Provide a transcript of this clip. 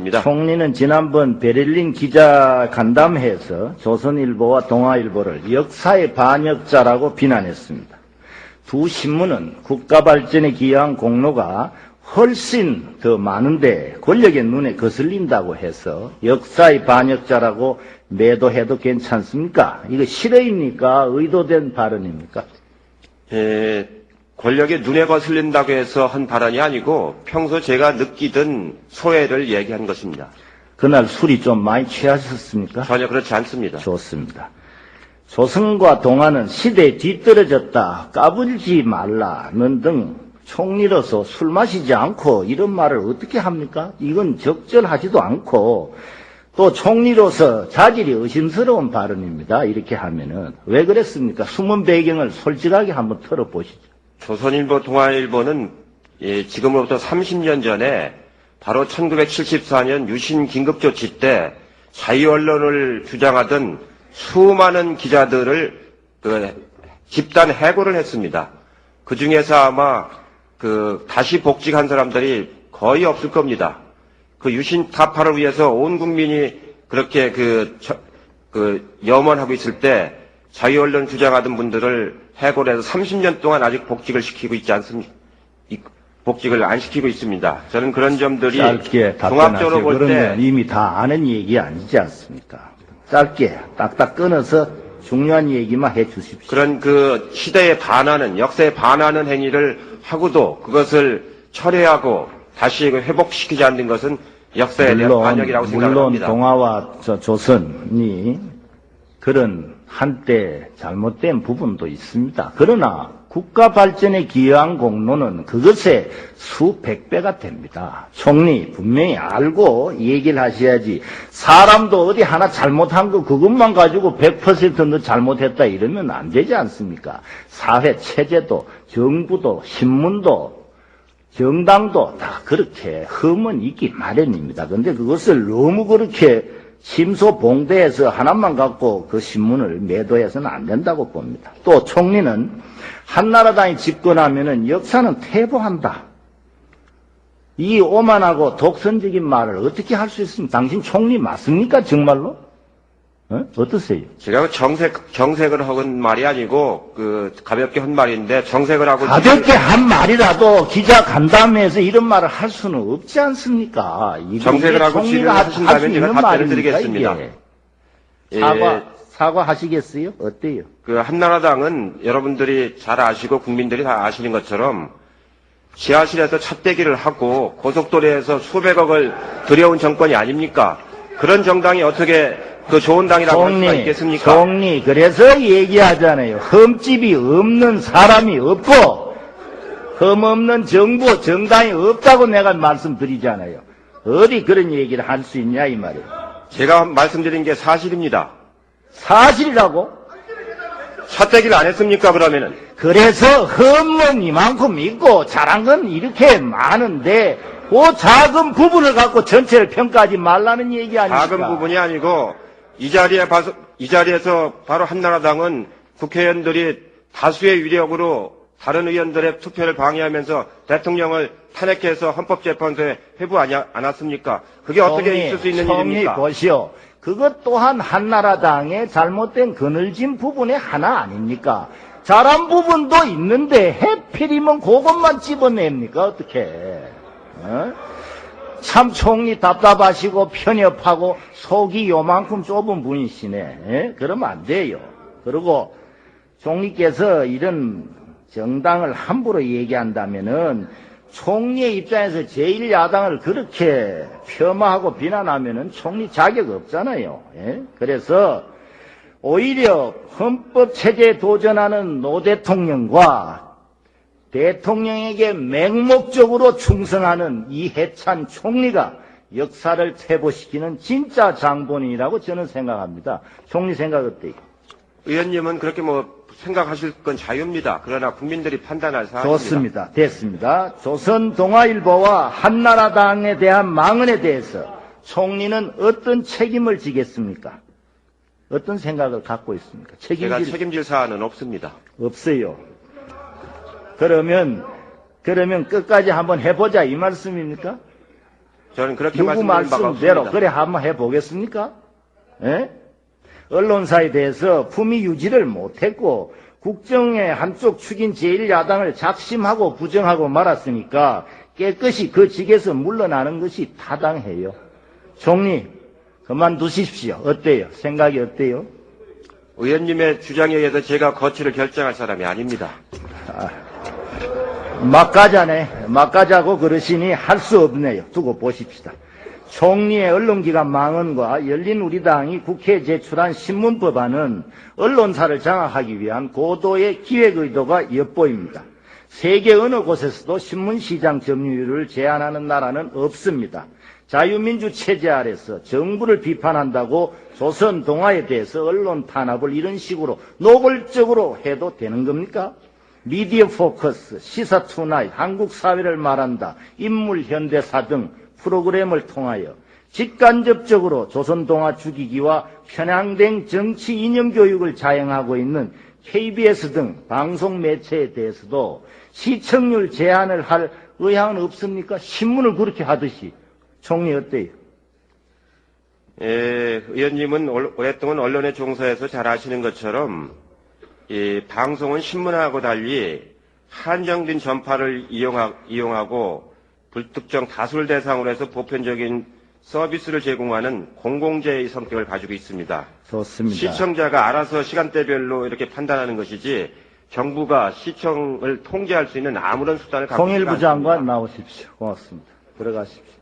총리는 지난번 베를린 기자 간담회에서 조선일보와 동아일보를 역사의 반역자라고 비난했습니다. 두 신문은 국가 발전에 기여한 공로가 훨씬 더 많은데 권력의 눈에 거슬린다고 해서 역사의 반역자라고 매도해도 괜찮습니까? 이거 실의입니까? 의도된 발언입니까? 권력의 눈에 거슬린다고 해서 한 발언이 아니고 평소 제가 느끼던 소외를 얘기한 것입니다. 그날 술이 좀 많이 취하셨습니까? 전혀 그렇지 않습니다. 좋습니다. 조선과 동아는 시대에 뒤떨어졌다, 까불지 말라는 등 총리로서 술 마시지 않고 이런 말을 어떻게 합니까? 이건 적절하지도 않고 또 총리로서 자질이 의심스러운 발언입니다. 이렇게 하면은 왜 그랬습니까? 숨은 배경을 솔직하게 한번 털어보시죠. 조선일보, 동아일보는 지금으로부터 30년 전에 바로 1974년 유신 긴급조치 때 자유언론을 주장하던 수많은 기자들을 집단 해고를 했습니다. 그 중에서 아마 다시 복직한 사람들이 거의 없을 겁니다. 그 유신 타파를 위해서 온 국민이 그렇게 염원하고 있을 때 자유언론 주장하던 분들을 해고를 해서 30년 동안 아직 복직을 시키고 있지 않습니까? 복직을 안 시키고 있습니다. 저는 그런 점들이 종합적으로 볼 때 이미 다 아는 얘기 아니지 않습니까? 짧게 딱딱 끊어서 중요한 얘기만 해 주십시오. 그런 시대에 반하는, 역사에 반하는 행위를 하고도 그것을 철회하고 다시 회복시키지 않는 것은 역사에 대한 반역이라고 생각합니다. 물론 동아와 조선이 그런 한때 잘못된 부분도 있습니다. 그러나 국가 발전에 기여한 공로는 그것의 수백 배가 됩니다. 총리 분명히 알고 얘기를 하셔야지. 사람도 어디 하나 잘못한 거 그것만 가지고 100% 잘못했다 이러면 안 되지 않습니까? 사회 체제도 정부도 신문도 정당도 다 그렇게 흠은 있기 마련입니다. 그런데 그것을 너무 그렇게 심소봉대해서 하나만 갖고 그 신문을 매도해서는 안 된다고 봅니다. 또 총리는 한나라당이 집권하면은 역사는 퇴보한다. 이 오만하고 독선적인 말을 어떻게 할 수 있습니까? 당신 총리 맞습니까? 정말로? 어떠세요? 제가 정색을 한 말이 아니고 가볍게 한 말인데 정색을 하고 가볍게 한 말이라도 기자 간담회에서 이런 말을 할 수는 없지 않습니까? 정색을 하고 질의를 하신다면 제가 답변을 드리겠습니다. 사과하시겠어요? 어때요? 한나라당은 여러분들이 잘 아시고 국민들이 다 아시는 것처럼 지하실에서 찻대기를 하고 고속도로에서 수백억을 들여온 정권이 아닙니까? 그런 정당이 어떻게 좋은 당이라고 할 수가 있겠습니까? 총리, 그래서 얘기하잖아요. 흠집이 없는 사람이 없고 흠 없는 정부, 정당이 없다고 내가 말씀드리잖아요. 어디 그런 얘기를 할 수 있냐 이 말이에요. 제가 말씀드린 게 사실입니다. 사실이라고? 찻대기를 안 했습니까 그러면은? 그래서 흠은 이만큼 있고 잘한 건 이렇게 많은데 그 작은 부분을 갖고 전체를 평가하지 말라는 얘기 아닙니까? 작은 부분이 아니고 이 자리에서 바로 한나라당은 국회의원들이 다수의 위력으로 다른 의원들의 투표를 방해하면서 대통령을 탄핵해서 헌법재판소에 회부하지 않았습니까? 그게 어떻게 있을 수 있는 일입니까? 보시오. 그것 또한 한나라당의 잘못된 그늘진 부분의 하나 아닙니까? 잘한 부분도 있는데 해필이면 그것만 집어냅니까? 어떻게? 참 총리 답답하시고 편협하고 속이 요만큼 좁은 분이시네. 그러면 안 돼요. 그리고 총리께서 이런 정당을 함부로 얘기한다면은 총리의 입장에서 제1야당을 그렇게 폄하하고 비난하면은 총리 자격 없잖아요. 그래서 오히려 헌법체제에 도전하는 노 대통령과 대통령에게 맹목적으로 충성하는 이해찬 총리가 역사를 퇴보시키는 진짜 장본인이라고 저는 생각합니다. 총리 생각 어때요? 의원님은 그렇게 생각하실 건 자유입니다. 그러나 국민들이 판단할 사안입니다. 좋습니다. 됐습니다. 조선 동아일보와 한나라당에 대한 망언에 대해서 총리는 어떤 책임을 지겠습니까? 어떤 생각을 갖고 있습니까? 제가 책임질 사안은 없습니다. 없어요. 그러면 끝까지 한번 해보자 이 말씀입니까? 저는 그렇게 누구 말씀드린 바가 말씀대로 없습니다. 그래 한번 해보겠습니까? 예? 언론사에 대해서 품위 유지를 못했고 국정의 한쪽 축인 제1야당을 작심하고 부정하고 말았으니까 깨끗이 그 직에서 물러나는 것이 타당해요. 총리 그만두십시오. 어때요? 생각이 어때요? 의원님의 주장에 의해서 제가 거취를 결정할 사람이 아닙니다. 막가자네. 막가자고 그러시니 할 수 없네요. 두고 보십시다. 총리의 언론기관 망언과 열린우리당이 국회에 제출한 신문법안은 언론사를 장악하기 위한 고도의 기획의도가 엿보입니다. 세계 어느 곳에서도 신문시장 점유율을 제한하는 나라는 없습니다. 자유민주 체제 아래서 정부를 비판한다고 조선 동아에 대해서 언론 탄압을 이런 식으로 노골적으로 해도 되는 겁니까? 미디어 포커스, 시사 투나잇, 한국 사회를 말한다, 인물 현대사 등 프로그램을 통하여 직간접적으로 조선 동아 죽이기와 편향된 정치 이념 교육을 자행하고 있는 KBS 등 방송 매체에 대해서도 시청률 제한을 할 의향은 없습니까? 신문을 그렇게 하듯이. 총리 어때요? 의원님은 오랫동안 언론에 종사해서 잘 아시는 것처럼 이 방송은 신문하고 달리 한정된 전파를 이용하고 불특정 다수를 대상으로 해서 보편적인 서비스를 제공하는 공공재의 성격을 가지고 있습니다. 좋습니다. 시청자가 알아서 시간대별로 이렇게 판단하는 것이지 정부가 시청을 통제할 수 있는 아무런 수단을 갖고 있지 않습니다. 통일부 장관 나오십시오. 고맙습니다. 들어가십시오.